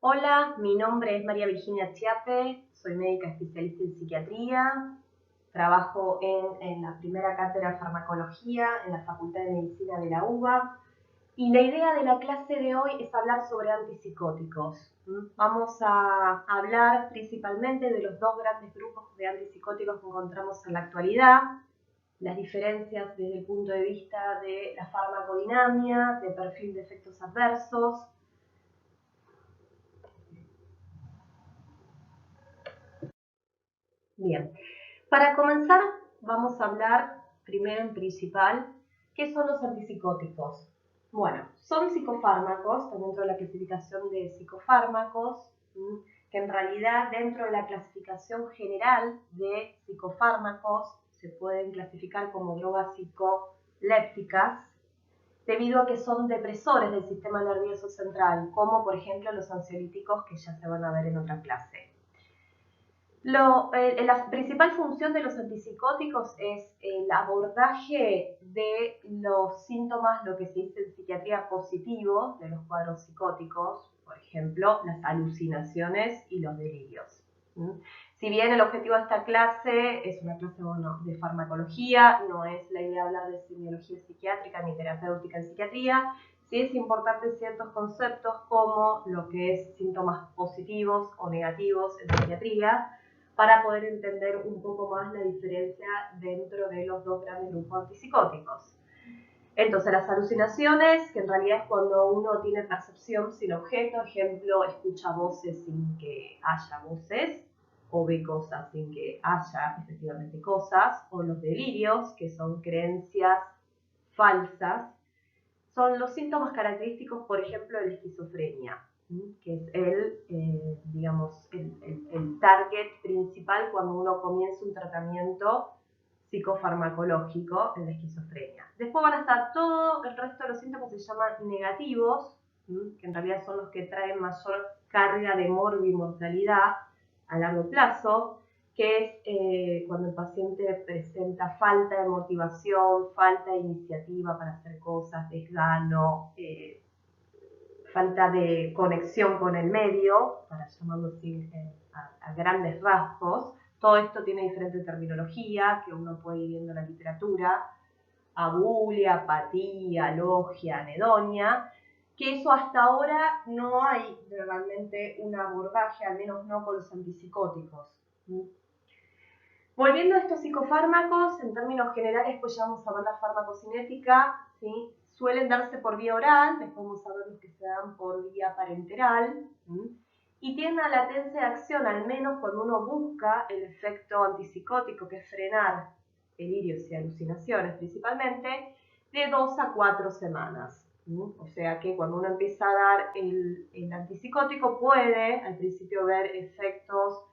Hola, mi nombre es María Virginia Chiape, soy médica especialista en psiquiatría, trabajo en la primera cátedra de farmacología en la Facultad de Medicina de la UBA y la idea de la clase de hoy es hablar sobre antipsicóticos. Vamos a hablar principalmente de los dos grandes grupos de antipsicóticos que encontramos en la actualidad, las diferencias desde el punto de vista de la farmacodinamia, de perfil de efectos adversos. Bien, para comenzar vamos a hablar primero en principal, ¿qué son los antipsicóticos? Bueno, son psicofármacos, están dentro de la clasificación de psicofármacos, que en realidad dentro de la clasificación general de psicofármacos se pueden clasificar como drogas psicolépticas, debido a que son depresores del sistema nervioso central, como por ejemplo los ansiolíticos que ya se van a ver en otra clase. La principal función de los antipsicóticos es el abordaje de los síntomas, lo que se dice en psiquiatría positivos, de los cuadros psicóticos, por ejemplo, las alucinaciones y los delirios. Si bien el objetivo de esta clase es una clase de farmacología, no es la idea de hablar de semiología psiquiátrica ni terapéutica en psiquiatría, sí es importante ciertos conceptos como lo que es síntomas positivos o negativos en psiquiatría, para poder entender un poco más la diferencia dentro de los dos grandes grupos antipsicóticos. Entonces, las alucinaciones, que en realidad es cuando uno tiene percepción sin objeto, ejemplo, escucha voces sin que haya voces, o ve cosas sin que haya efectivamente cosas, o los delirios, que son creencias falsas, son los síntomas característicos, por ejemplo, de la esquizofrenia, que es el target principal cuando uno comienza un tratamiento psicofarmacológico en la esquizofrenia. Después van a estar todo el resto de los síntomas que se llaman negativos, que en realidad son los que traen mayor carga de morbimortalidad a largo plazo, que es cuando el paciente presenta falta de motivación, falta de iniciativa para hacer cosas, desgano, falta de conexión con el medio, para llamarlo así a grandes rasgos. Todo esto tiene diferente terminología que uno puede ir viendo en la literatura: abulia, apatía, logia, anedonia, que eso hasta ahora no hay realmente un abordaje, al menos no con los antipsicóticos. Volviendo a estos psicofármacos, en términos generales, pues ya vamos a ver la farmacocinética, ¿sí? Suelen darse por vía oral, después vamos a ver los que se dan por vía parenteral, y tienen una latencia de acción, al menos cuando uno busca el efecto antipsicótico, que es frenar delirios y alucinaciones principalmente, de 2 a 4 semanas. O sea que cuando uno empieza a dar el antipsicótico puede al principio ver efectos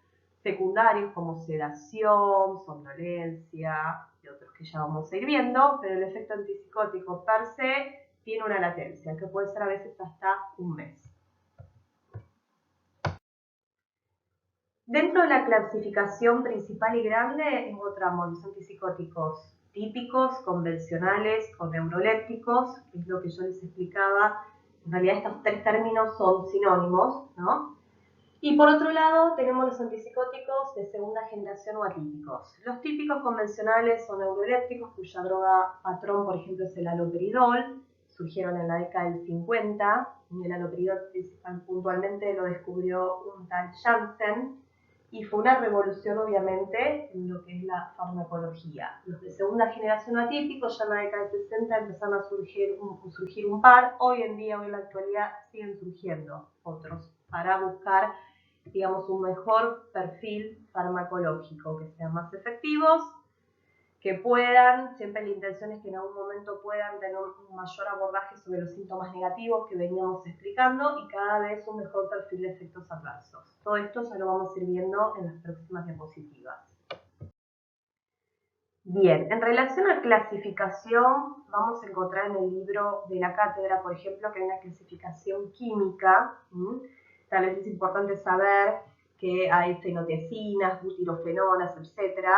secundarios como sedación, somnolencia y otros que ya vamos a ir viendo, pero el efecto antipsicótico per se tiene una latencia que puede ser a veces hasta un mes. Dentro de la clasificación principal y grande encontramos los antipsicóticos típicos, convencionales o neurolépticos, que es lo que yo les explicaba. En realidad estos tres términos son sinónimos, ¿no? Y por otro lado tenemos los antipsicóticos de segunda generación o atípicos. Los típicos convencionales son neurolépticos, cuya droga patrón, por ejemplo, es el haloperidol. Surgieron en la década del 50, y el haloperidol puntualmente lo descubrió un tal Janssen, y fue una revolución obviamente en lo que es la farmacología. Los de segunda generación atípicos ya en la década del 60 empezaron a surgir un par. Hoy en día, hoy en la actualidad, siguen surgiendo otros para buscar, digamos, un mejor perfil farmacológico, que sean más efectivos, que puedan, siempre la intención es que en algún momento puedan tener un mayor abordaje sobre los síntomas negativos que veníamos explicando y cada vez un mejor perfil de efectos adversos. Todo esto ya lo vamos a ir viendo en las próximas diapositivas. Bien, en relación a clasificación, vamos a encontrar en el libro de la cátedra, por ejemplo, que hay una clasificación química. Tal vez es importante saber que hay fenotiacinas, butirofenonas, etc.,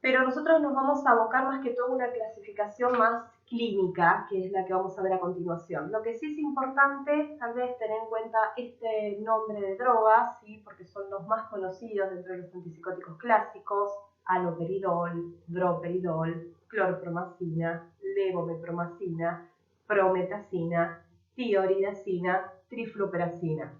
Pero nosotros nos vamos a abocar más que todo a una clasificación más clínica, que es la que vamos a ver a continuación. Lo que sí es importante, tal vez, tener en cuenta este nombre de drogas, ¿sí? Porque son los más conocidos dentro de los antipsicóticos clásicos: haloperidol, droperidol, clorpromacina, levomepromacina, prometacina, tioridazina, trifluperacina.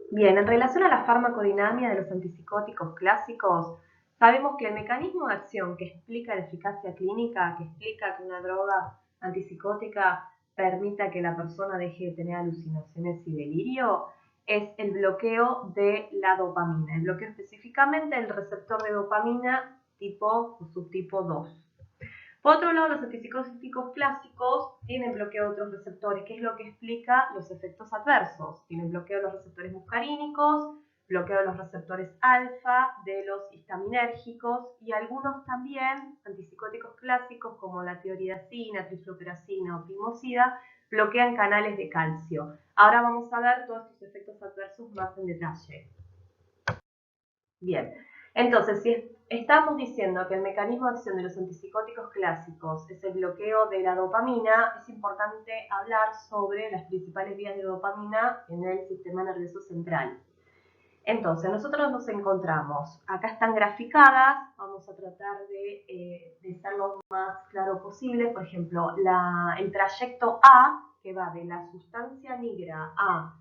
Bien, en relación a la farmacodinamia de los antipsicóticos clásicos, sabemos que el mecanismo de acción que explica la eficacia clínica, que explica que una droga antipsicótica permita que la persona deje de tener alucinaciones y delirio, es el bloqueo de la dopamina, el bloqueo específicamente del receptor de dopamina tipo o subtipo 2. Por otro lado, los antipsicóticos clásicos tienen bloqueo de otros receptores, que es lo que explica los efectos adversos. Tienen bloqueo de los receptores muscarínicos, bloqueo de los receptores alfa, de los histaminérgicos y algunos también antipsicóticos clásicos como la tioridazina, trifluperacina o pimosida bloquean canales de calcio. Ahora vamos a ver todos estos efectos adversos más en detalle. Bien, entonces, si estamos diciendo que el mecanismo de acción de los antipsicóticos clásicos es el bloqueo de la dopamina, es importante hablar sobre las principales vías de dopamina en el sistema nervioso central. Entonces, nosotros nos encontramos, acá están graficadas, vamos a tratar de ser lo más claro posible. Por ejemplo, el trayecto A, que va de la sustancia nigra a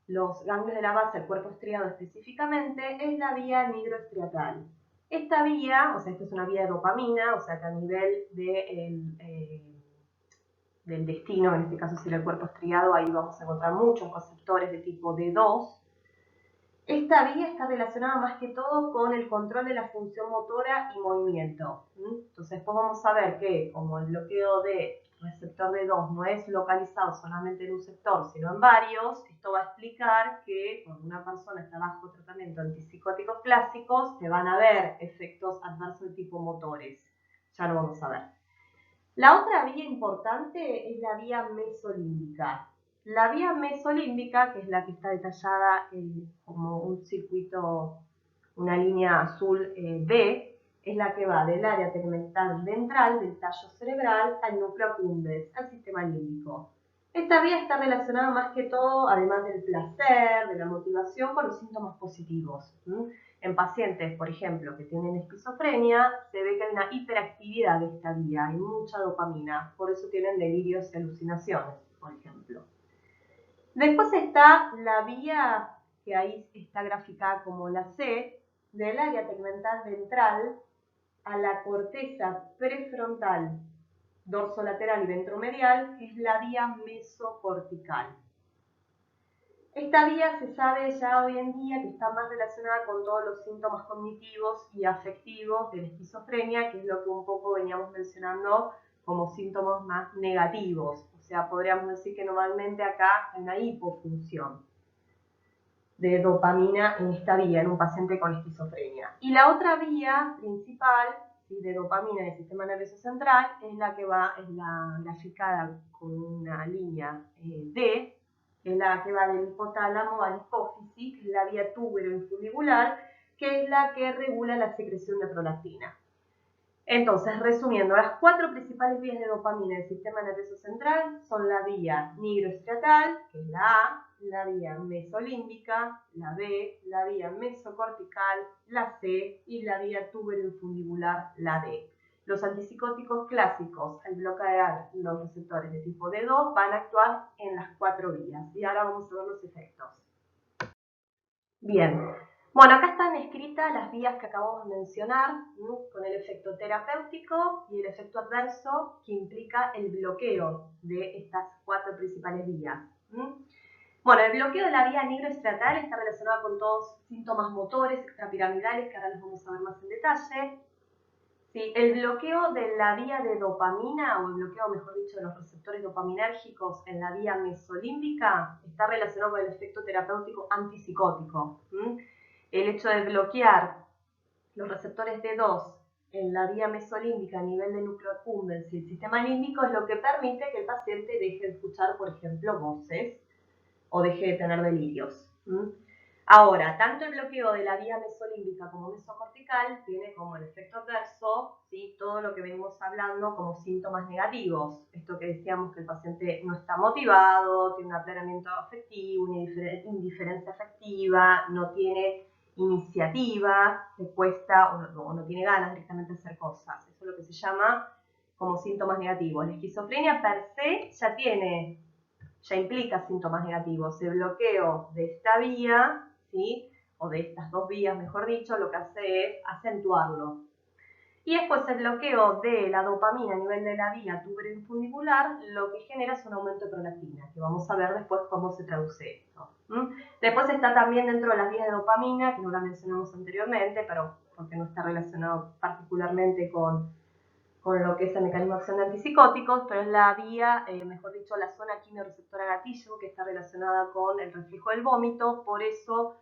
los ganglios de la base del cuerpo estriado específicamente, es la vía nigroestriatal. Esta vía, o sea, esta es una vía de dopamina, o sea que a nivel del destino, en este caso sería el cuerpo estriado, ahí vamos a encontrar muchos receptores de tipo D2. Esta vía está relacionada más que todo con el control de la función motora y movimiento. Entonces, después vamos a ver que como el bloqueo de receptor D2 no es localizado solamente en un sector, sino en varios, esto va a explicar que cuando una persona está bajo tratamiento antipsicóticos clásicos, se van a ver efectos adversos de tipo motores. Ya lo vamos a ver. La otra vía importante es la vía mesolímbica. La vía mesolímbica, que es la que está detallada como un circuito, una línea azul B, es la que va del área tegmental ventral, del tallo cerebral, al núcleo accumbens, al sistema límbico. Esta vía está relacionada más que todo, además del placer, de la motivación, con los síntomas positivos. En pacientes, por ejemplo, que tienen esquizofrenia, se ve que hay una hiperactividad de esta vía, hay mucha dopamina, por eso tienen delirios y alucinaciones, por ejemplo. Después está la vía, que ahí está graficada como la C, del área tegmental ventral a la corteza prefrontal, dorsolateral y ventromedial, que es la vía mesocortical. Esta vía se sabe ya hoy en día que está más relacionada con todos los síntomas cognitivos y afectivos de la esquizofrenia, que es lo que un poco veníamos mencionando como síntomas más negativos. O sea, podríamos decir que normalmente acá hay una hipofunción de dopamina en esta vía, en un paciente con esquizofrenia. Y la otra vía principal, ¿sí?, de dopamina en el sistema nervioso central es la que va, es la graficada con una línea D, es la que va del hipotálamo a la hipófisis, que es la vía túbero-infundibular, que es la que regula la secreción de prolactina. Entonces, resumiendo, las cuatro principales vías de dopamina del sistema nervioso central son la vía nigroestriatal, que es la A, la vía mesolímbica, la B, la vía mesocortical, la C y la vía túbero-infundibular, la D. Los antipsicóticos clásicos, al bloquear los receptores de tipo D2, van a actuar en las cuatro vías. Y ahora vamos a ver los efectos. Bien, bueno, acá están escritas las vías que acabamos de mencionar, con el efecto terapéutico y el efecto adverso que implica el bloqueo de estas cuatro principales vías. Bueno, el bloqueo de la vía nigroestriatal está relacionado con todos síntomas motores extrapiramidales, que ahora los vamos a ver más en detalle. Sí, el bloqueo de la vía de dopamina, o el bloqueo, mejor dicho, de los receptores dopaminérgicos en la vía mesolímbica, está relacionado con el efecto terapéutico antipsicótico. El hecho de bloquear los receptores D2 en la vía mesolímbica a nivel de núcleo accumbens y el sistema límbico es lo que permite que el paciente deje de escuchar, por ejemplo, voces o deje de tener delirios. Ahora, tanto el bloqueo de la vía mesolímbica como mesocortical tiene como el efecto adverso, ¿sí?, todo lo que venimos hablando como síntomas negativos. Esto que decíamos, que el paciente no está motivado, tiene un aplanamiento afectivo, una indiferencia afectiva, no tiene iniciativa, le cuesta o no tiene ganas directamente de hacer cosas. Eso es lo que se llama como síntomas negativos. La esquizofrenia per se ya implica síntomas negativos. El bloqueo de esta vía, ¿sí?, o de estas dos vías, mejor dicho, lo que hace es acentuarlo. Y después el bloqueo de la dopamina a nivel de la vía tuberoinfundibular lo que genera es un aumento de prolactina, que vamos a ver después cómo se traduce esto. Después está también dentro de las vías de dopamina, que no la mencionamos anteriormente, pero porque no está relacionado particularmente con lo que es el mecanismo de acción de antipsicóticos, pero es la vía, mejor dicho, la zona quimioreceptora gatillo, que está relacionada con el reflejo del vómito. Por eso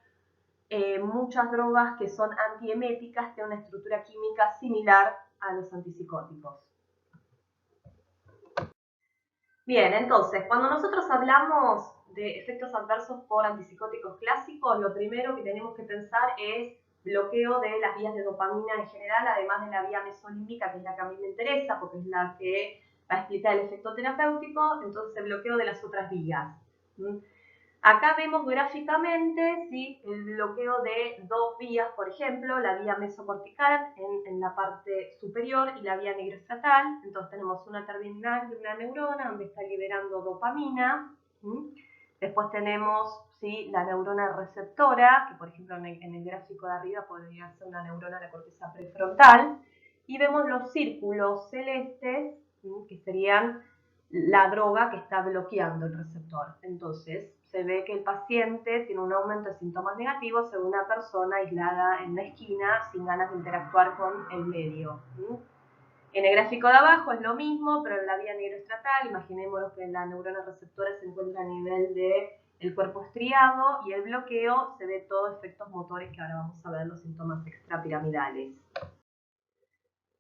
muchas drogas que son antieméticas tienen una estructura química similar a los antipsicóticos. Bien, entonces, cuando nosotros hablamos de efectos adversos por antipsicóticos clásicos, lo primero que tenemos que pensar es bloqueo de las vías de dopamina en general, además de la vía mesolímbica, que es la que a mí me interesa, porque es la que va a explicar el efecto terapéutico. Entonces, bloqueo de las otras vías. Acá vemos gráficamente, ¿sí?, el bloqueo de dos vías, por ejemplo, la vía mesocortical en la parte superior y la vía nigroestratal. Entonces tenemos una terminal de una neurona donde está liberando dopamina. Después tenemos, ¿sí?, la neurona receptora, que por ejemplo en el gráfico de arriba podría ser una neurona de la corteza prefrontal. Y vemos los círculos celestes, ¿sí?, que serían la droga que está bloqueando el receptor. Entonces, se ve que el paciente tiene un aumento de síntomas negativos según una persona aislada en la esquina sin ganas de interactuar con el medio. En el gráfico de abajo es lo mismo, pero en la vía nigroestratal, imaginémonos que la neurona receptora se encuentra a nivel del cuerpo estriado, y el bloqueo se ve todos efectos motores, que ahora vamos a ver los síntomas extrapiramidales.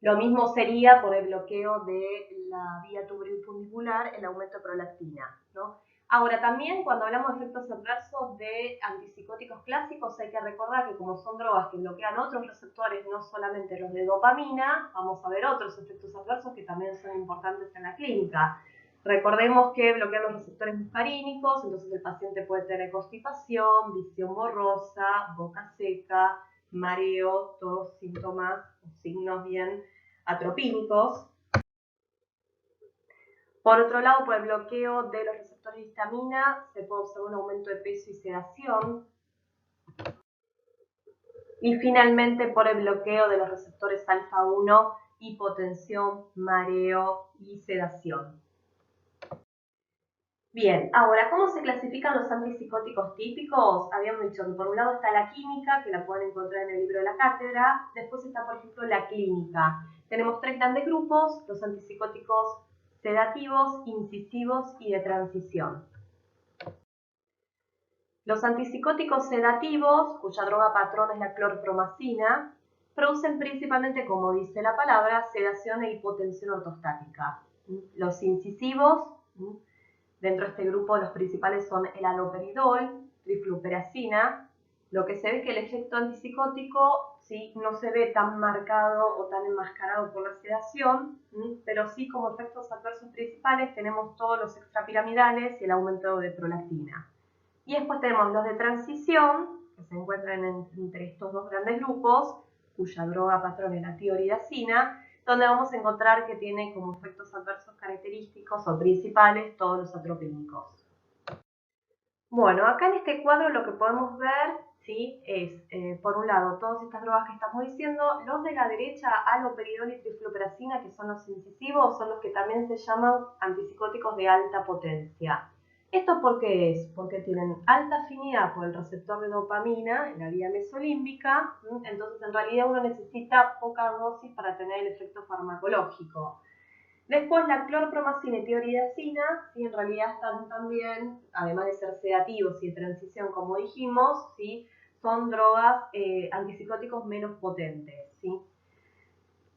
Lo mismo sería por el bloqueo de la vía tuberoinfundibular, el aumento de prolactina, ¿no? Ahora, también cuando hablamos de efectos adversos de antipsicóticos clásicos, hay que recordar que como son drogas que bloquean otros receptores, no solamente los de dopamina, vamos a ver otros efectos adversos que también son importantes en la clínica. Recordemos que bloquean los receptores muscarínicos, entonces el paciente puede tener constipación, visión borrosa, boca seca, mareo, todos síntomas o signos bien atropínicos. Por otro lado, por el bloqueo de los receptores de histamina se puede observar un aumento de peso y sedación. Y finalmente, por el bloqueo de los receptores alfa-1, hipotensión, mareo y sedación. Bien, ahora, ¿cómo se clasifican los antipsicóticos típicos? Habíamos dicho que por un lado está la química, que la pueden encontrar en el libro de la cátedra. Después está, por ejemplo, la clínica. Tenemos tres grandes grupos: los antipsicóticos sedativos, incisivos y de transición. Los antipsicóticos sedativos, cuya droga patrón es la clorpromacina, producen principalmente, como dice la palabra, sedación e hipotensión ortostática. Los incisivos, dentro de este grupo los principales son el haloperidol, trifluperacina. Lo que se ve es que el efecto antipsicótico, ¿sí?, no se ve tan marcado o tan enmascarado por la sedación, pero sí como efectos adversos principales tenemos todos los extrapiramidales y el aumento de prolactina. Y después tenemos los de transición, que se encuentran entre estos dos grandes grupos, cuya droga patrón es la tioridazina, donde vamos a encontrar que tiene como efectos adversos característicos o principales todos los atropínicos. Bueno, acá en este cuadro lo que podemos ver, ¿sí?, es, por un lado, todas estas drogas que estamos diciendo. Los de la derecha, haloperidol y trifluperacina, que son los incisivos, son los que también se llaman antipsicóticos de alta potencia. ¿Esto por qué es? Porque tienen alta afinidad por el receptor de dopamina en la vía mesolímbica, entonces en realidad uno necesita poca dosis para tener el efecto farmacológico. Después la clorpromacina y tioridazina, ¿sí?, en realidad están también, además de ser sedativos y de transición, como dijimos, ¿sí?, son drogas antipsicóticos menos potentes, ¿sí?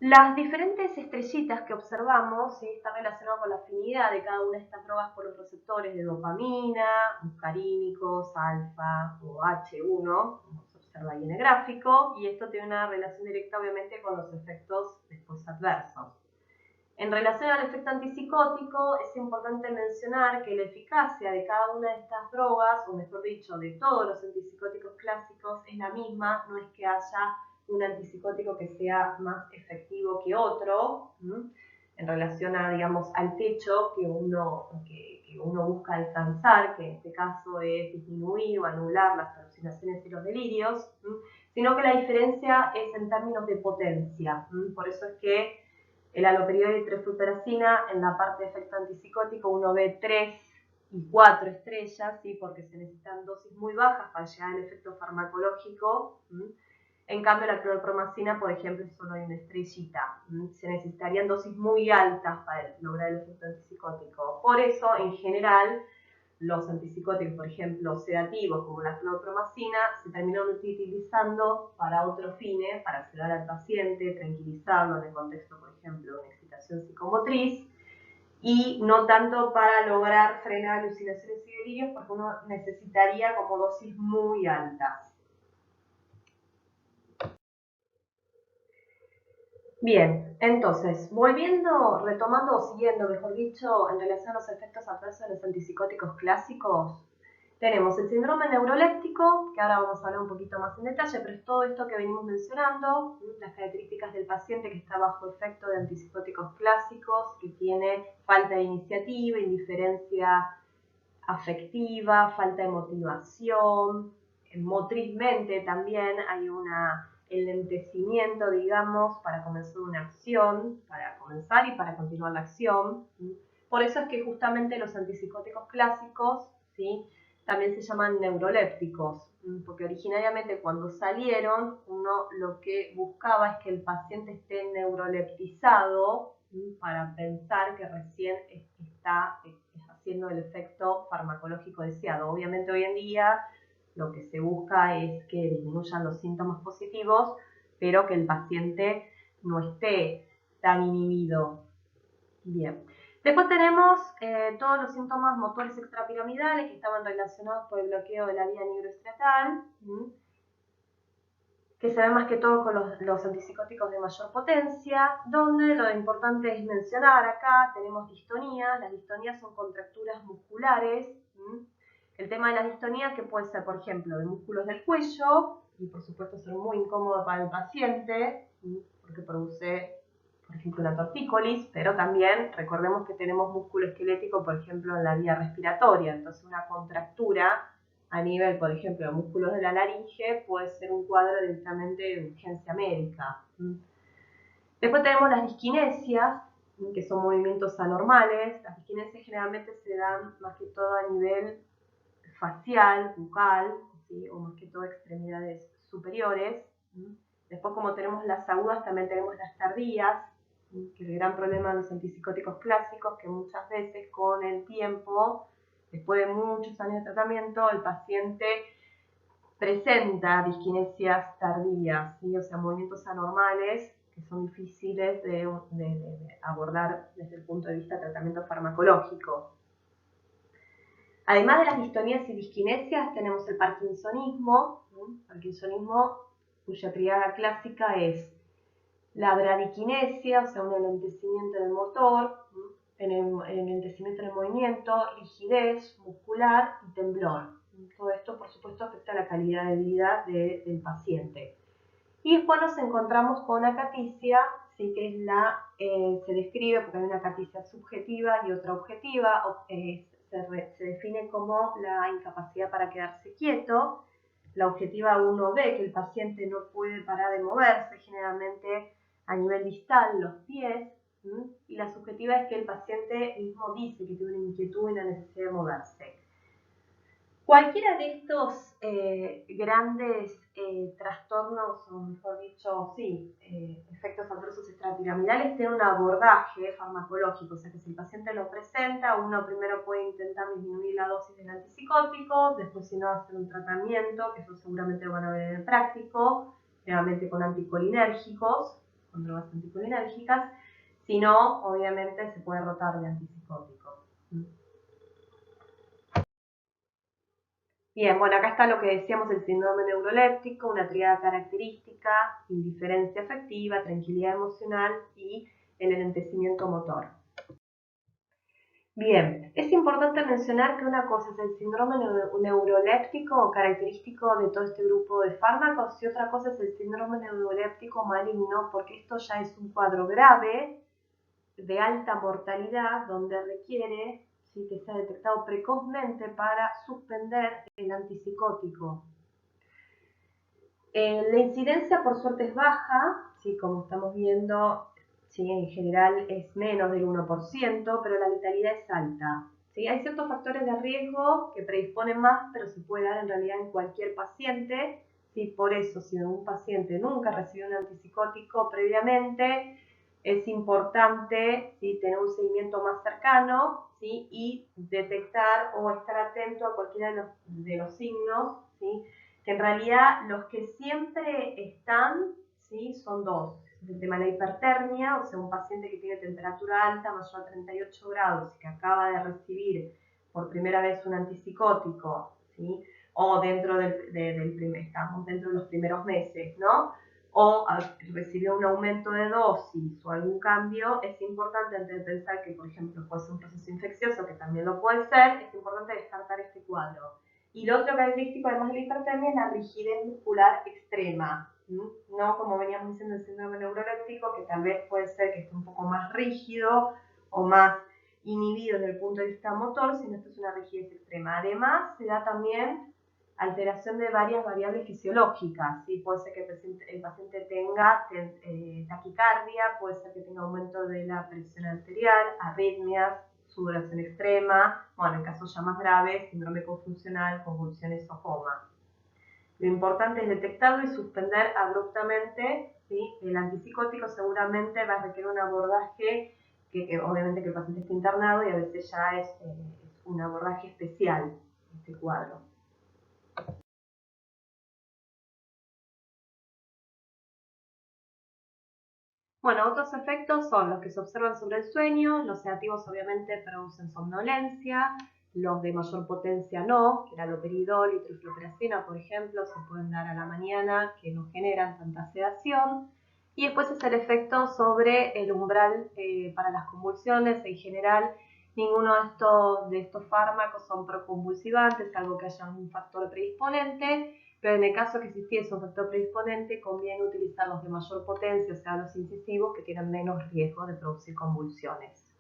Las diferentes estrellitas que observamos, ¿sí?, están relacionadas con la afinidad de cada una de estas drogas por los receptores de dopamina, muscarínicos, alfa o H1, como se observa ahí en el gráfico, y esto tiene una relación directa obviamente con los efectos después adversos. En relación al efecto antipsicótico, es importante mencionar que la eficacia de cada una de estas drogas, o mejor dicho, de todos los antipsicóticos clásicos, es la misma, no es que haya un antipsicótico que sea más efectivo que otro, en relación a, digamos, al techo que uno busca alcanzar, que en este caso es disminuir o anular las alucinaciones y los delirios, sino que la diferencia es en términos de potencia. Por eso es que el haloperidol y trifluperacina, en la parte de efecto antipsicótico, uno ve 3 y 4 estrellas, ¿sí?, porque se necesitan dosis muy bajas para llegar al efecto farmacológico. En cambio, la clorpromacina, por ejemplo, solo hay una estrellita. Se necesitarían dosis muy altas para lograr el efecto antipsicótico. Por eso, en general, los antipsicóticos, por ejemplo, sedativos, como la clorpromacina, se terminaron utilizando para otros fines, para sedar al paciente, tranquilizarlo en el contexto, por ejemplo, de una excitación psicomotriz, y no tanto para lograr frenar alucinaciones y delirios, porque uno necesitaría como dosis muy altas. Bien, entonces, retomando o siguiendo, mejor dicho, en relación a los efectos adversos de los antipsicóticos clásicos, tenemos el síndrome neuroléptico, que ahora vamos a hablar un poquito más en detalle, pero es todo esto que venimos mencionando, las características del paciente que está bajo efecto de antipsicóticos clásicos, que tiene falta de iniciativa, indiferencia afectiva, falta de motivación, motrizmente también hay un enlentecimiento, digamos, para comenzar una acción, para comenzar y para continuar la acción. Por eso es que justamente los antipsicóticos clásicos, ¿sí?, también se llaman neurolépticos, porque originariamente cuando salieron, uno lo que buscaba es que el paciente esté neuroleptizado para pensar que recién está haciendo el efecto farmacológico deseado. Obviamente hoy en día lo que se busca es que disminuyan los síntomas positivos, pero que el paciente no esté tan inhibido. Bien. Después tenemos todos los síntomas motores extrapiramidales que estaban relacionados por el bloqueo de la vía nigroestriatal, que se ve más que todo con los antipsicóticos de mayor potencia, donde lo importante es mencionar acá, tenemos distonías. Las distonías son contracturas musculares. El tema de las distonías, que puede ser, por ejemplo, de músculos del cuello, y por supuesto ser muy incómodo para el paciente, porque produce, por ejemplo, una tortícolis, pero también recordemos que tenemos músculo esquelético, por ejemplo, en la vía respiratoria, entonces una contractura a nivel, por ejemplo, de músculos de la laringe puede ser un cuadro directamente de urgencia médica. Después tenemos las disquinesias, que son movimientos anormales. Las disquinesias generalmente se dan más que todo a nivel facial, bucal, ¿sí?, o más que todo extremidades superiores. Después, como tenemos las agudas, también tenemos las tardías, que es el gran problema de los antipsicóticos clásicos, que muchas veces con el tiempo, después de muchos años de tratamiento, el paciente presenta disquinesias tardías, ¿sí?, o sea, movimientos anormales que son difíciles de abordar desde el punto de vista de tratamiento farmacológico. Además de las distonías y disquinesias, tenemos el parkinsonismo, cuya triada clásica es la bradiquinesia, o sea, un enlentecimiento del motor, enlentecimiento del movimiento, rigidez muscular y temblor. Todo esto, por supuesto, afecta la calidad de vida del paciente. Y después nos encontramos con acaticia, ¿sí?, que es se describe porque hay una acaticia subjetiva y otra objetiva. Se define como la incapacidad para quedarse quieto. La objetiva, uno ve que el paciente no puede parar de moverse, generalmente a nivel distal, los pies, y la subjetiva es que el paciente mismo dice que tiene una inquietud y una necesidad de moverse. Cualquiera de estos grandes trastornos, o mejor dicho, sí, efectos adversos extrapiramidales, tiene un abordaje farmacológico, o sea que si el paciente lo presenta, uno primero puede intentar disminuir la dosis del antipsicótico, después si no hacer un tratamiento, que eso seguramente lo van a ver en el práctico, generalmente con anticolinérgicos, con drogas anticolinérgicas, sino obviamente se puede rotar de antipsicótico. Bien, bueno, acá está lo que decíamos, el síndrome neuroléptico, una tríada característica: indiferencia afectiva, tranquilidad emocional y el enlentecimiento motor. Bien, es importante mencionar que una cosa es el síndrome neuroléptico característico de todo este grupo de fármacos y otra cosa es el síndrome neuroléptico maligno, porque esto ya es un cuadro grave de alta mortalidad donde requiere, ¿sí?, que sea detectado precozmente para suspender el antipsicótico. La incidencia por suerte es baja, ¿sí?, como estamos viendo, ¿sí?, en general es menos del 1%, pero la letalidad es alta. ¿Sí? Hay ciertos factores de riesgo que predisponen más, pero se puede dar en realidad en cualquier paciente. ¿Sí? Por eso, si un paciente nunca recibió un antipsicótico previamente, es importante, ¿sí?, tener un seguimiento más cercano, ¿sí?, y detectar o estar atento a cualquiera de los signos, ¿sí?, que en realidad los que siempre están, ¿sí?, son dos. El tema de la hipertermia, o sea, un paciente que tiene temperatura alta, mayor a 38 grados, y que acaba de recibir por primera vez un antipsicótico, ¿sí?, o dentro estamos dentro de los primeros meses, ¿no?, o recibió un aumento de dosis o algún cambio, es importante, antes de pensar que, por ejemplo, puede ser un proceso infeccioso, que también lo puede ser, es importante descartar este cuadro. Y lo otro característico, además de la hipertermia, es la rigidez muscular extrema, ¿no? Como veníamos diciendo, el síndrome neuroléptico, que tal vez puede ser que esté un poco más rígido o más inhibido desde el punto de vista motor, sino esto es una rigidez extrema. Además, se da también alteración de varias variables fisiológicas, ¿sí? Puede ser que el paciente tenga taquicardia, puede ser que tenga aumento de la presión arterial, arritmias, sudoración extrema, bueno, en casos ya más graves, síndrome confuncional, convulsiones o coma. Lo importante es detectarlo y suspender abruptamente, ¿sí? El antipsicótico seguramente va a requerir un abordaje que obviamente que el paciente esté internado y a veces ya es un abordaje especial este cuadro. Bueno, otros efectos son los que se observan sobre el sueño. Los sedativos obviamente producen somnolencia, los de mayor potencia no, que el haloperidol y trifluoperacina, por ejemplo, se pueden dar a la mañana, que no generan tanta sedación. Y después es el efecto sobre el umbral para las convulsiones. En general, ninguno de estos fármacos son proconvulsivantes, salvo que haya un factor predisponente. Pero en el caso que existiese un factor predisponente, conviene utilizar los de mayor potencia, o sea, los incisivos, que tienen menos riesgo de producir convulsiones.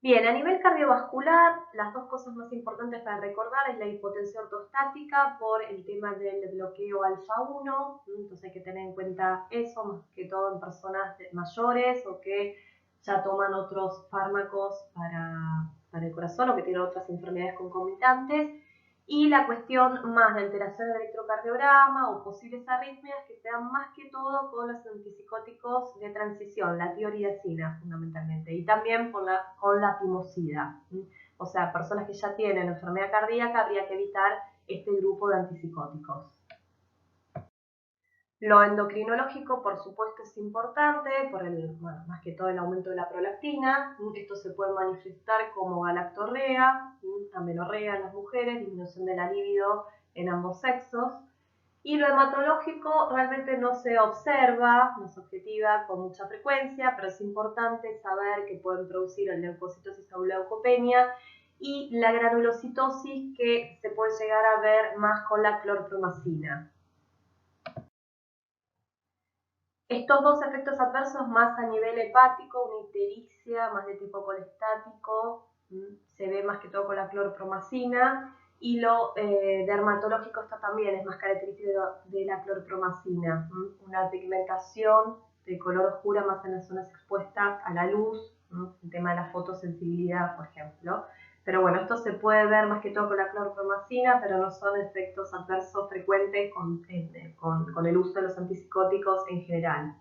Bien, a nivel cardiovascular, las dos cosas más importantes para recordar es la hipotensión ortostática por el tema del bloqueo alfa 1, entonces hay que tener en cuenta eso, más que todo en personas mayores o que ya toman otros fármacos para el corazón o que tienen otras enfermedades concomitantes. Y la cuestión más de alteración del electrocardiograma o posibles arritmias que se dan más que todo con los antipsicóticos de transición, la tioridazina fundamentalmente, y también con la timosina. O sea, personas que ya tienen enfermedad cardíaca, habría que evitar este grupo de antipsicóticos. Lo endocrinológico, por supuesto, es importante, más que todo el aumento de la prolactina. Esto se puede manifestar como galactorrea, amenorrea en las mujeres, disminución de la libido en ambos sexos. Y lo hematológico realmente no se observa, no se objetiva con mucha frecuencia, pero es importante saber que pueden producir el leucocitosis o leucopenia y la granulocitosis, que se puede llegar a ver más con la clorpromacina. Estos dos efectos adversos más a nivel hepático, una ictericia más de tipo colestático, se ve más que todo con la clorpromacina, y lo dermatológico, esto también es más característico de la clorpromacina, una pigmentación de color oscura más en las zonas expuestas a la luz, el tema de la fotosensibilidad, por ejemplo. Pero bueno, esto se puede ver más que todo con la clorpromacina, pero no son efectos adversos frecuentes con el uso de los antipsicóticos en general.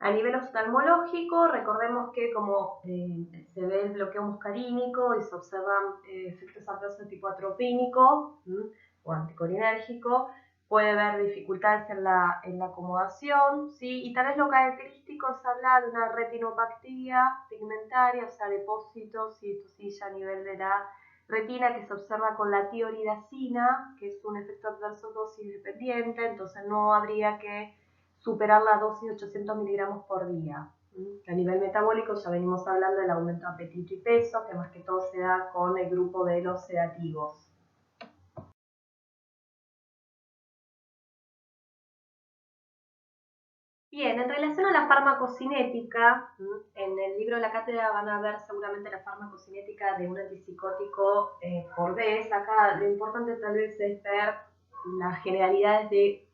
A nivel oftalmológico, recordemos que como se ve el bloqueo muscarínico y se observan efectos adversos de tipo atropínico o anticolinérgico, puede haber dificultades en la acomodación, ¿sí? Y tal vez lo característico es hablar de una retinopatía pigmentaria, o sea, depósitos, y esto sí ya a nivel de la retina, que se observa con la tioridacina, que es un efecto adverso dosis dependiente, entonces no habría que superar la dosis de 800 miligramos por día. A nivel metabólico ya venimos hablando del aumento de apetito y peso, que más que todo se da con el grupo de los sedativos. Bien, en relación a la farmacocinética, en el libro de la cátedra van a ver seguramente la farmacocinética de un antipsicótico por vez. Acá lo importante tal vez es ver las generalidades de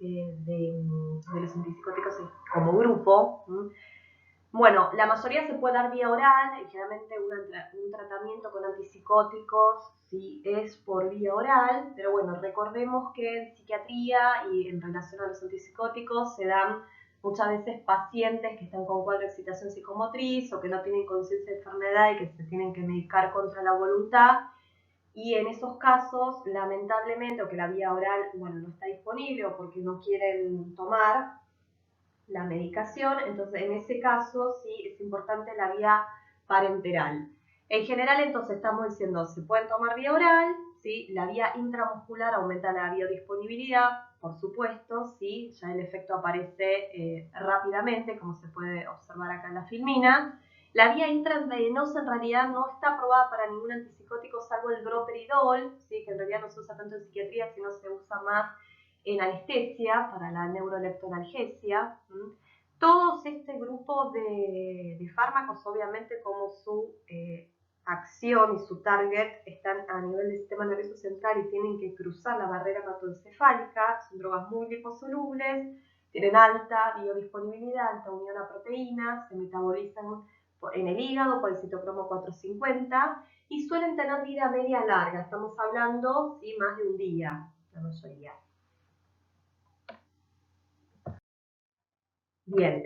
los antipsicóticos como grupo. Bueno, la mayoría se puede dar vía oral, y generalmente un tratamiento con antipsicóticos sí es por vía oral, pero bueno, recordemos que en psiquiatría y en relación a los antipsicóticos se dan muchas veces pacientes que están con cuadro de excitación psicomotriz o que no tienen conciencia de enfermedad y que se tienen que medicar contra la voluntad. Y en esos casos, lamentablemente, o que la vía oral, bueno, no está disponible o porque no quieren tomar la medicación, entonces en ese caso sí es importante la vía parenteral. En general, entonces estamos diciendo, se pueden tomar vía oral, ¿sí? La vía intramuscular aumenta la biodisponibilidad, por supuesto, ¿sí? Ya el efecto aparece rápidamente, como se puede observar acá en la filmina. La vía intravenosa en realidad no está aprobada para ningún antipsicótico salvo el droperidol, ¿sí? Que en realidad no se usa tanto en psiquiatría, sino se usa más en anestesia, para la neuroleptonalgesia. Todos este grupo de fármacos, obviamente, como su acción y su target están a nivel del sistema nervioso central y tienen que cruzar la barrera hematoencefálica, son drogas muy liposolubles, tienen alta biodisponibilidad, alta unión a proteínas, se metabolizan en el hígado por el citocromo 450 y suelen tener vida media larga, estamos hablando ¿sí? Más de un día, la mayoría. Bien,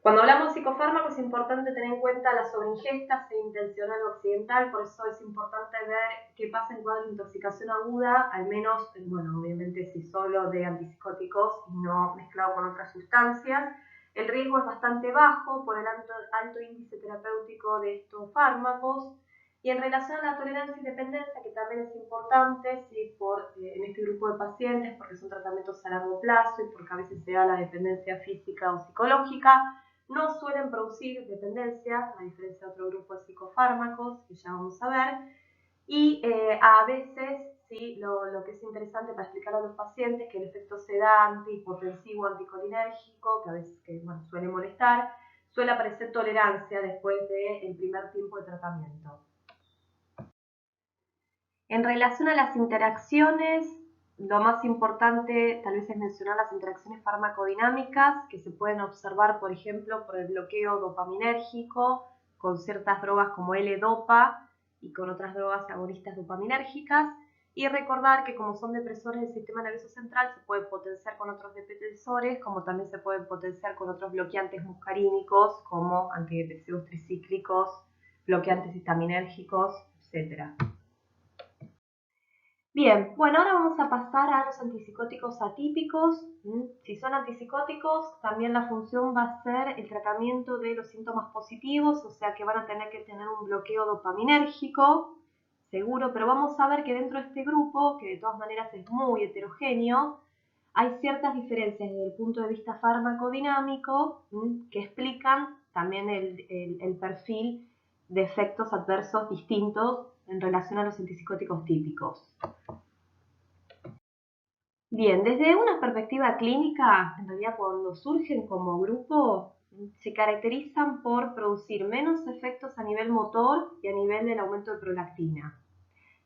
cuando hablamos de psicofármacos es importante tener en cuenta la sobreingesta intencional o accidental, por eso es importante ver qué pasa en cuadro de intoxicación aguda, al menos, bueno, obviamente si solo de antipsicóticos y no mezclado con otras sustancias. El riesgo es bastante bajo por el alto índice terapéutico de estos fármacos. Y en relación a la tolerancia y dependencia, que también es importante ¿sí? En este grupo de pacientes, porque son tratamientos a largo plazo y porque a veces se da la dependencia física o psicológica, no suelen producir dependencia, a diferencia de otro grupo de psicofármacos, que ya vamos a ver, y a veces, ¿sí? lo que es interesante para explicar a los pacientes, que el efecto sedante, hipotensivo, anticolinérgico, que a veces bueno, suele molestar, suele aparecer tolerancia después del primer tiempo de tratamiento. En relación a las interacciones, lo más importante tal vez es mencionar las interacciones farmacodinámicas que se pueden observar, por ejemplo, por el bloqueo dopaminérgico con ciertas drogas como L-Dopa y con otras drogas agonistas dopaminérgicas. Y recordar que como son depresores del sistema nervioso central, se pueden potenciar con otros depresores, como también se pueden potenciar con otros bloqueantes muscarínicos, como antidepresivos tricíclicos, bloqueantes histaminérgicos, etc. Bien, bueno, ahora vamos a pasar a los antipsicóticos atípicos. Si son antipsicóticos, también la función va a ser el tratamiento de los síntomas positivos, o sea que van a tener que tener un bloqueo dopaminérgico, seguro, pero vamos a ver que dentro de este grupo, que de todas maneras es muy heterogéneo, hay ciertas diferencias desde el punto de vista farmacodinámico que explican también el perfil de efectos adversos distintos en relación a los antipsicóticos típicos. Bien, desde una perspectiva clínica, en realidad cuando surgen como grupo, se caracterizan por producir menos efectos a nivel motor y a nivel del aumento de prolactina.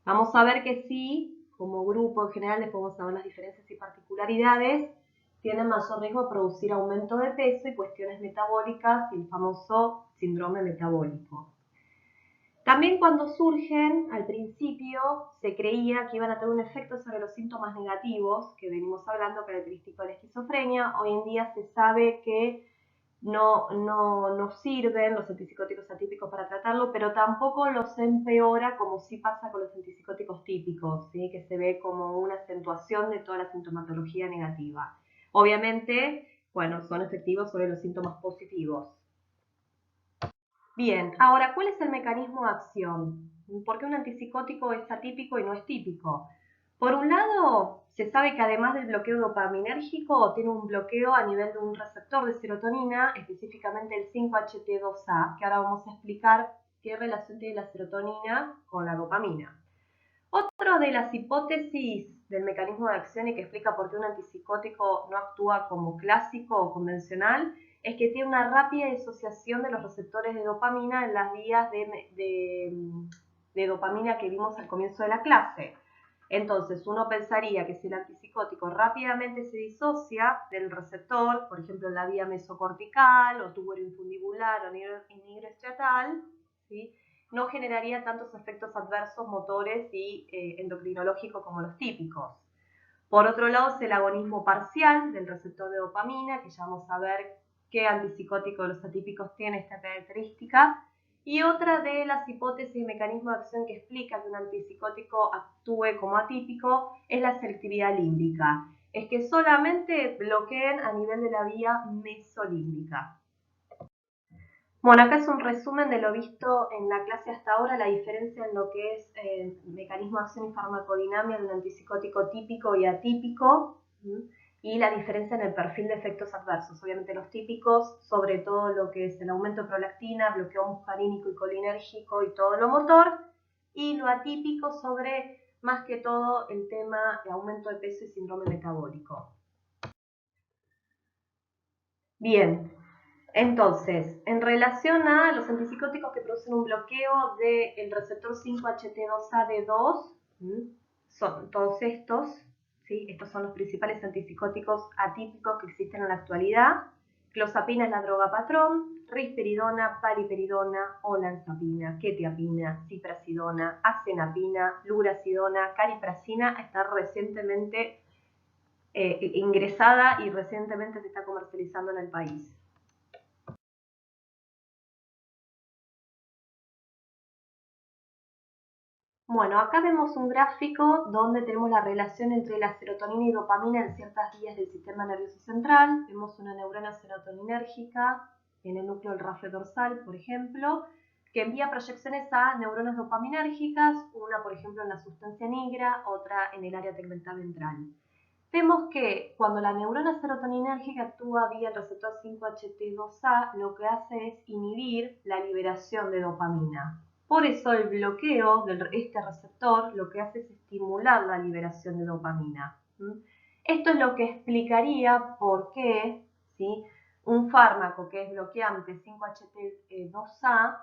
Vamos a ver que sí, como grupo en general, les podemos saber las diferencias y particularidades, tienen mayor riesgo de producir aumento de peso y cuestiones metabólicas y el famoso síndrome metabólico. También cuando surgen, al principio se creía que iban a tener un efecto sobre los síntomas negativos que venimos hablando, característico de la esquizofrenia. Hoy en día se sabe que no sirven los antipsicóticos atípicos para tratarlo, pero tampoco los empeora como sí pasa con los antipsicóticos típicos, ¿sí? Que se ve como una acentuación de toda la sintomatología negativa. Obviamente, bueno, son efectivos sobre los síntomas positivos. Bien, ahora, ¿cuál es el mecanismo de acción? ¿Por qué un antipsicótico es atípico y no es típico? Por un lado, se sabe que además del bloqueo dopaminérgico, tiene un bloqueo a nivel de un receptor de serotonina, específicamente el 5-HT2A, que ahora vamos a explicar qué relación tiene la serotonina con la dopamina. Otra de las hipótesis del mecanismo de acción y que explica por qué un antipsicótico no actúa como clásico o convencional es que tiene una rápida disociación de los receptores de dopamina en las vías de dopamina que vimos al comienzo de la clase. Entonces, uno pensaría que si el antipsicótico rápidamente se disocia del receptor, por ejemplo en la vía mesocortical o tubo infundibular o nigroestriatal, ¿sí?, no generaría tantos efectos adversos motores y endocrinológicos como los típicos. Por otro lado, es el agonismo parcial del receptor de dopamina, que ya vamos a ver qué antipsicótico de los atípicos tiene esta característica. Y otra de las hipótesis y mecanismos de acción que explica que un antipsicótico actúe como atípico es la selectividad límbica. Es que solamente bloqueen a nivel de la vía mesolímbica. Bueno, acá es un resumen de lo visto en la clase hasta ahora, la diferencia en lo que es mecanismo de acción y farmacodinámica de un antipsicótico típico y atípico, y la diferencia en el perfil de efectos adversos. Obviamente los típicos, sobre todo lo que es el aumento de prolactina, bloqueo muscarínico y colinérgico y todo lo motor, y lo atípico sobre más que todo el tema de aumento de peso y síndrome metabólico. Bien. Entonces, en relación a los antipsicóticos que producen un bloqueo del receptor 5-HT2A-D2, son todos estos, ¿sí? Estos son los principales antipsicóticos atípicos que existen en la actualidad. Clozapina es la droga patrón, risperidona, paliperidona, olanzapina, quetiapina, ciprasidona, acenapina, lurasidona, cariprazina está recientemente ingresada y recientemente se está comercializando en el país. Bueno, acá vemos un gráfico donde tenemos la relación entre la serotonina y dopamina en ciertas vías del sistema nervioso central. Vemos una neurona serotoninérgica en el núcleo del rafe dorsal, por ejemplo, que envía proyecciones a neuronas dopaminérgicas, una, por ejemplo, en la sustancia nigra, otra en el área tegmental ventral. Vemos que cuando la neurona serotoninérgica actúa vía el receptor 5-HT2A, lo que hace es inhibir la liberación de dopamina. Por eso el bloqueo de este receptor lo que hace es estimular la liberación de dopamina. Esto es lo que explicaría por qué, ¿sí?, un fármaco que es bloqueante 5-HT2A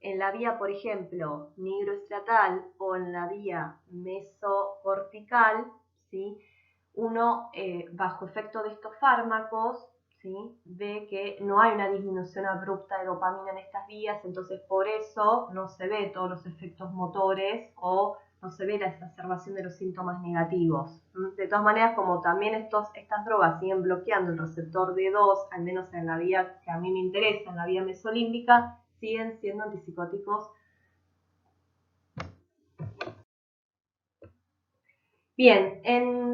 en la vía, por ejemplo, nigroestriatal o en la vía mesocortical, ¿sí?, uno, bajo efecto de estos fármacos, ¿sí?, ve que no hay una disminución abrupta de dopamina en estas vías, entonces por eso no se ve todos los efectos motores o no se ve la exacerbación de los síntomas negativos. De todas maneras, como también estas drogas siguen bloqueando el receptor D2, al menos en la vía que a mí me interesa, en la vía mesolímbica, siguen siendo antipsicóticos. Bien,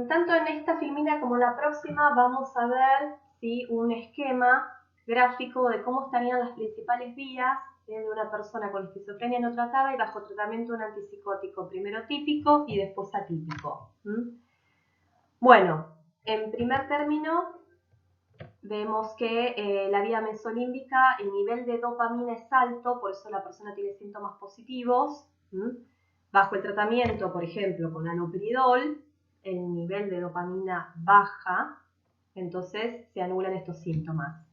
tanto en esta filmina como en la próxima vamos a ver, ¿sí?, un esquema gráfico de cómo estarían las principales vías de una persona con esquizofrenia no tratada y bajo tratamiento de un antipsicótico, primero típico y después atípico. Bueno, en primer término vemos que la vía mesolímbica, el nivel de dopamina es alto, por eso la persona tiene síntomas positivos. Bajo el tratamiento, por ejemplo, con haloperidol, el nivel de dopamina baja, entonces se anulan estos síntomas.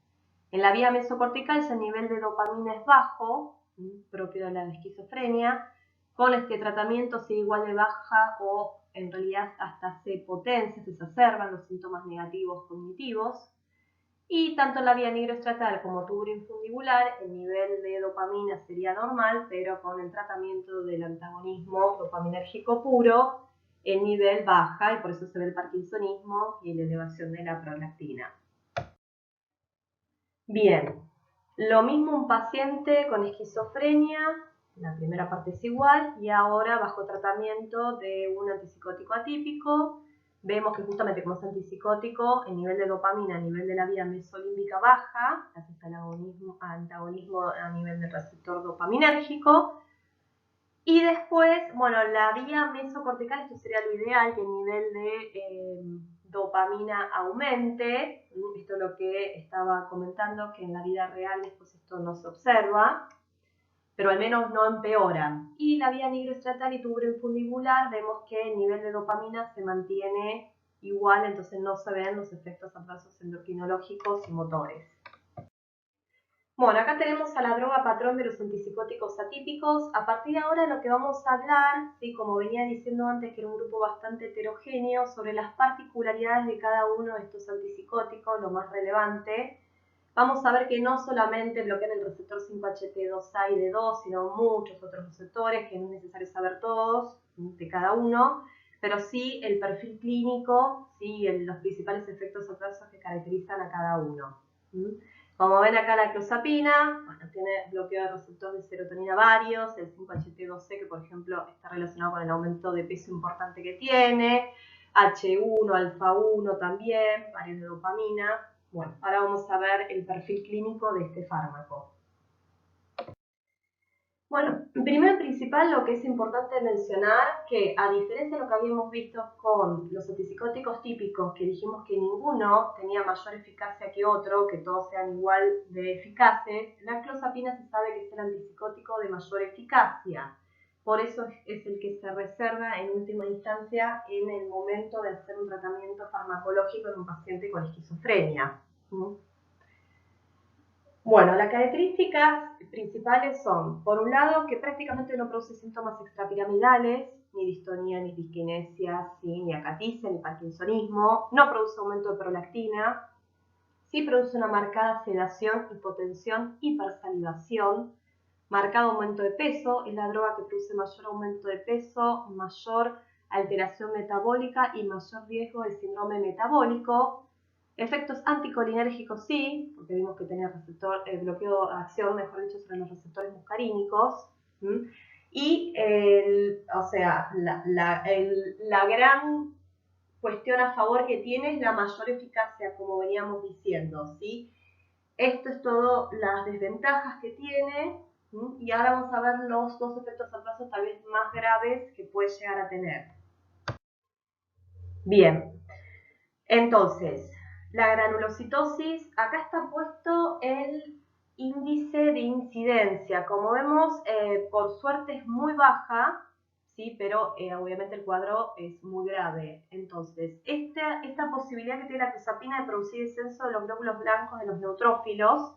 En la vía mesocortical, si el nivel de dopamina es bajo, propio de la esquizofrenia, con este tratamiento sigue igual de baja o en realidad hasta se potencia, se exacerban los síntomas negativos cognitivos. Y tanto en la vía nigroestriatal como tubular infundibular, el nivel de dopamina sería normal, pero con el tratamiento del antagonismo dopaminérgico puro, el nivel baja y por eso se ve el parkinsonismo y la elevación de la prolactina. Bien, lo mismo un paciente con esquizofrenia, la primera parte es igual, y ahora bajo tratamiento de un antipsicótico atípico, vemos que justamente como es antipsicótico, el nivel de dopamina a nivel de la vía mesolímbica baja, gracias al antagonismo a nivel del receptor dopaminérgico, y después, bueno, la vía mesocortical, esto sería lo ideal, que el nivel de dopamina aumente. Esto es lo que estaba comentando, que en la vida real después esto no se observa, pero al menos no empeora. Y la vía nigroestratal y tuberoinfundibular, vemos que el nivel de dopamina se mantiene igual, entonces no se ven los efectos adversos endocrinológicos y motores. Bueno, acá tenemos a la droga patrón de los antipsicóticos atípicos. A partir de ahora lo que vamos a hablar, ¿sí? Como venía diciendo antes, que era un grupo bastante heterogéneo, sobre las particularidades de cada uno de estos antipsicóticos, lo más relevante. Vamos a ver que no solamente bloquean el receptor 5-HT2A y D2, sino muchos otros receptores, que no es necesario saber todos de cada uno, pero sí el perfil clínico, sí, los principales efectos adversos que caracterizan a cada uno. Como ven acá la clozapina, bueno, tiene bloqueo de receptor de serotonina varios, el 5-HT2C, que por ejemplo está relacionado con el aumento de peso importante que tiene, H1, alfa 1 también, varios de dopamina. Bueno, ahora vamos a ver el perfil clínico de este fármaco. Bueno, primero y principal lo que es importante mencionar que a diferencia de lo que habíamos visto con los antipsicóticos típicos, que dijimos que ninguno tenía mayor eficacia que otro, que todos sean igual de eficaces, la clozapina se sabe que es el antipsicótico de mayor eficacia. Por eso es el que se reserva en última instancia en el momento de hacer un tratamiento farmacológico en un paciente con esquizofrenia. Bueno, las características principales son, por un lado, que prácticamente no produce síntomas extrapiramidales, ni distonía, ni disquinesia, ¿sí? Ni acaticia, ni parkinsonismo, no produce aumento de prolactina, sí produce una marcada sedación, hipotensión, hipersalivación, marcado aumento de peso, es la droga que produce mayor aumento de peso, mayor alteración metabólica y mayor riesgo de síndrome metabólico. Efectos anticolinérgicos sí, porque vimos que tenía bloqueo de acción, mejor dicho, sobre los receptores muscarínicos. Y, la gran cuestión a favor que tiene es la mayor eficacia, como veníamos diciendo, ¿sí? Esto es todo las desventajas que tiene, y ahora vamos a ver los dos efectos adversos tal vez más graves que puede llegar a tener. Bien, entonces, la granulocitosis, acá está puesto el índice de incidencia. Como vemos, por suerte es muy baja, ¿sí? Pero obviamente el cuadro es muy grave. Entonces, esta posibilidad que tiene la clozapina de producir descenso de los glóbulos blancos de los neutrófilos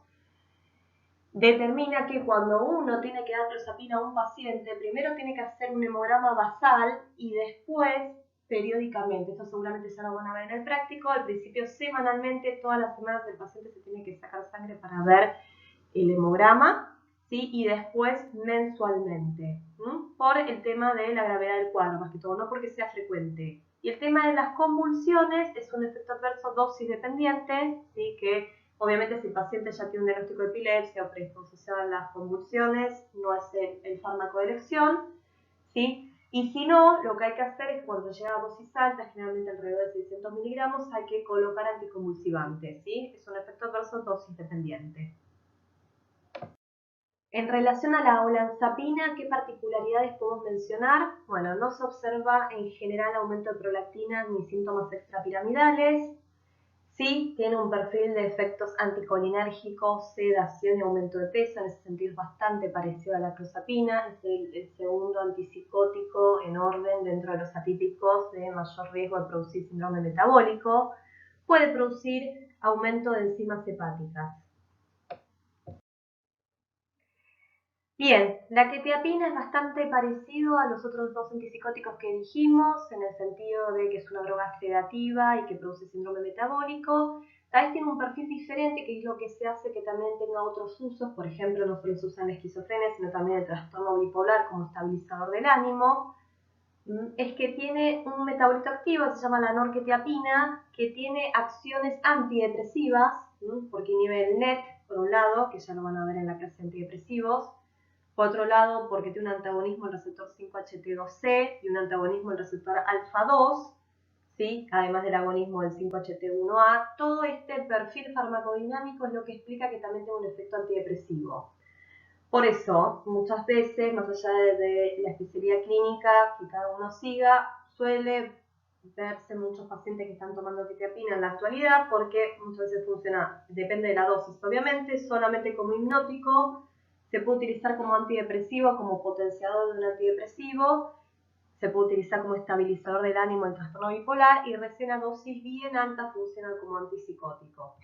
determina que cuando uno tiene que dar clozapina a un paciente, primero tiene que hacer un hemograma basal y después periódicamente, esto seguramente ya lo van a ver en el práctico, al principio semanalmente, todas las semanas el paciente se tiene que sacar sangre para ver el hemograma, ¿sí? Y después mensualmente, por el tema de la gravedad del cuadro, más que todo, no porque sea frecuente. Y el tema de las convulsiones es un efecto adverso dosis dependiente, ¿sí? Que obviamente si el paciente ya tiene un diagnóstico de epilepsia o predisposición a las convulsiones, no es el fármaco de elección, ¿sí? Y si no, lo que hay que hacer es cuando llega a dosis alta, generalmente alrededor de 600 miligramos, hay que colocar anticonvulsivantes, ¿sí? Es un efecto adverso dosis dependiente. En relación a la olanzapina, ¿qué particularidades podemos mencionar? Bueno, no se observa en general aumento de prolactina ni síntomas extrapiramidales. Sí, tiene un perfil de efectos anticolinérgicos, sedación y aumento de peso, en ese sentido es bastante parecido a la clozapina, es el segundo antipsicótico en orden dentro de los atípicos de mayor riesgo de producir síndrome metabólico. Puede producir aumento de enzimas hepáticas. Bien, la quetiapina es bastante parecido a los otros dos antipsicóticos que dijimos, en el sentido de que es una droga sedativa y que produce síndrome metabólico. Tal vez tiene un perfil diferente, que es lo que se hace que también tenga otros usos, por ejemplo, no solo se usa en la esquizofrenia, sino también en el trastorno bipolar como estabilizador del ánimo. Es que tiene un metabolito activo, se llama la norquetiapina, que tiene acciones antidepresivas, porque inhibe el NET, por un lado, que ya lo van a ver en la clase de antidepresivos. Por otro lado, porque tiene un antagonismo al receptor 5-HT2C y un antagonismo al receptor alfa-2, ¿sí? Además del agonismo del 5-HT1A. Todo este perfil farmacodinámico es lo que explica que también tiene un efecto antidepresivo. Por eso, muchas veces, más allá de la especialidad clínica que cada uno siga, suele verse muchos pacientes que están tomando quetiapina en la actualidad, porque muchas veces funciona, depende de la dosis, obviamente, solamente como hipnótico, se puede utilizar como antidepresivo, como potenciador de un antidepresivo, se puede utilizar como estabilizador del ánimo en trastorno bipolar y recién a dosis bien alta funciona como antipsicótico.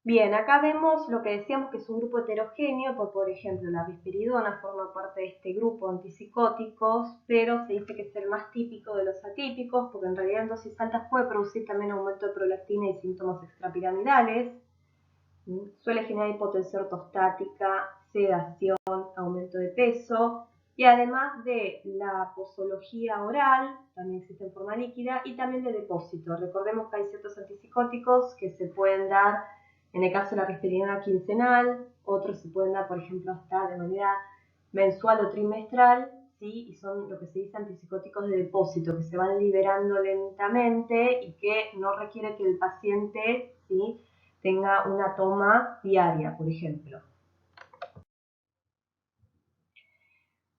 Bien, acá vemos lo que decíamos que es un grupo heterogéneo, por ejemplo, la risperidona forma parte de este grupo antipsicóticos, pero se dice que es el más típico de los atípicos, porque en realidad en dosis altas puede producir también aumento de prolactina y síntomas extrapiramidales. Suele generar hipotensión ortostática, sedación, aumento de peso, y además de la posología oral, también existe en forma líquida, y también de depósito. Recordemos que hay ciertos antipsicóticos que se pueden dar, en el caso de la risperidona quincenal, otros se pueden dar, por ejemplo, hasta de manera mensual o trimestral, ¿sí? Y son lo que se dice antipsicóticos de depósito, que se van liberando lentamente y que no requiere que el paciente, ¿sí?, tenga una toma diaria, por ejemplo.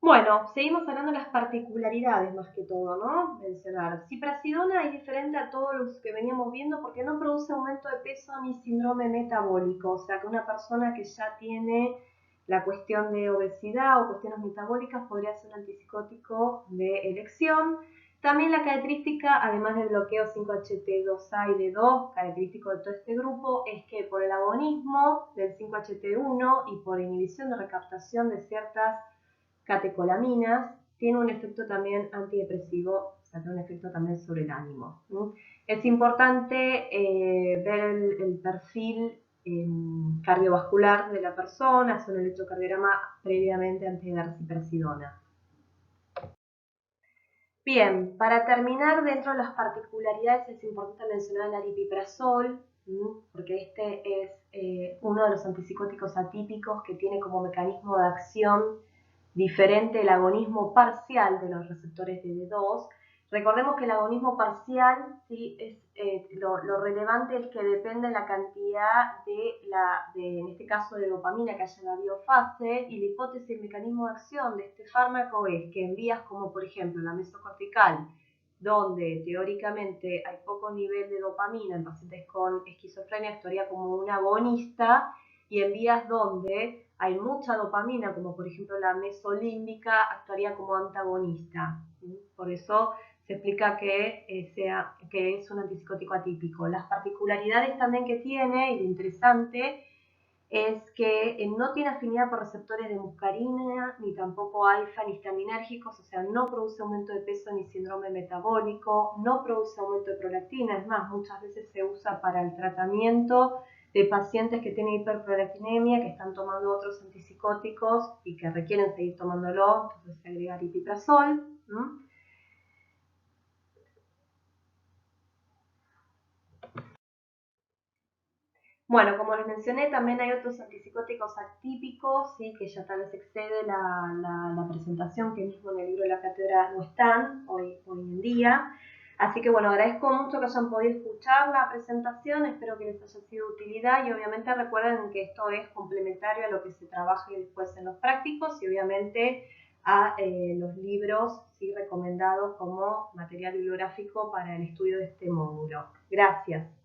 Bueno, seguimos hablando de las particularidades más que todo, ¿no? Mencionar. Ziprasidona es diferente a todos los que veníamos viendo porque no produce aumento de peso ni síndrome metabólico, o sea que una persona que ya tiene la cuestión de obesidad o cuestiones metabólicas podría ser un antipsicótico de elección. También la característica, además del bloqueo 5-HT2A y D2, característico de todo este grupo, es que por el agonismo del 5-HT1 y por inhibición de recaptación de ciertas catecolaminas, tiene un efecto también antidepresivo, o sea, tiene un efecto también sobre el ánimo. Es importante ver el perfil cardiovascular de la persona, hacer un electrocardiograma previamente antes de dar ziprasidona. Bien, para terminar, dentro de las particularidades es importante mencionar el aripiprazol, porque este es uno de los antipsicóticos atípicos que tiene como mecanismo de acción diferente el agonismo parcial de los receptores de D2. Recordemos que el agonismo parcial, ¿sí?, es, lo relevante es que depende de la cantidad en este caso, de dopamina que haya en la biofase, y la hipótesis del mecanismo de acción de este fármaco es que en vías como, por ejemplo, la mesocortical, donde teóricamente hay poco nivel de dopamina en pacientes con esquizofrenia, actuaría como un agonista, y en vías donde hay mucha dopamina, como por ejemplo la mesolímbica, actuaría como antagonista. Por eso se explica que es un antipsicótico atípico. Las particularidades también que tiene, y lo interesante, es que no tiene afinidad por receptores de muscarina, ni tampoco alfa ni histaminérgicos, o sea, no produce aumento de peso ni síndrome metabólico, no produce aumento de prolactina, es más, muchas veces se usa para el tratamiento de pacientes que tienen hiperprolactinemia, que están tomando otros antipsicóticos y que requieren seguir tomándolo, entonces se agrega aripiprazol. Bueno, como les mencioné, también hay otros antipsicóticos atípicos, ¿sí?, que ya tal vez excede la presentación, que mismo en el libro de la cátedra no están hoy en día. Así que bueno, agradezco mucho que hayan podido escuchar la presentación, espero que les haya sido de utilidad y obviamente recuerden que esto es complementario a lo que se trabaje después en los prácticos y obviamente a los libros, ¿sí?, recomendados como material bibliográfico para el estudio de este módulo. Gracias.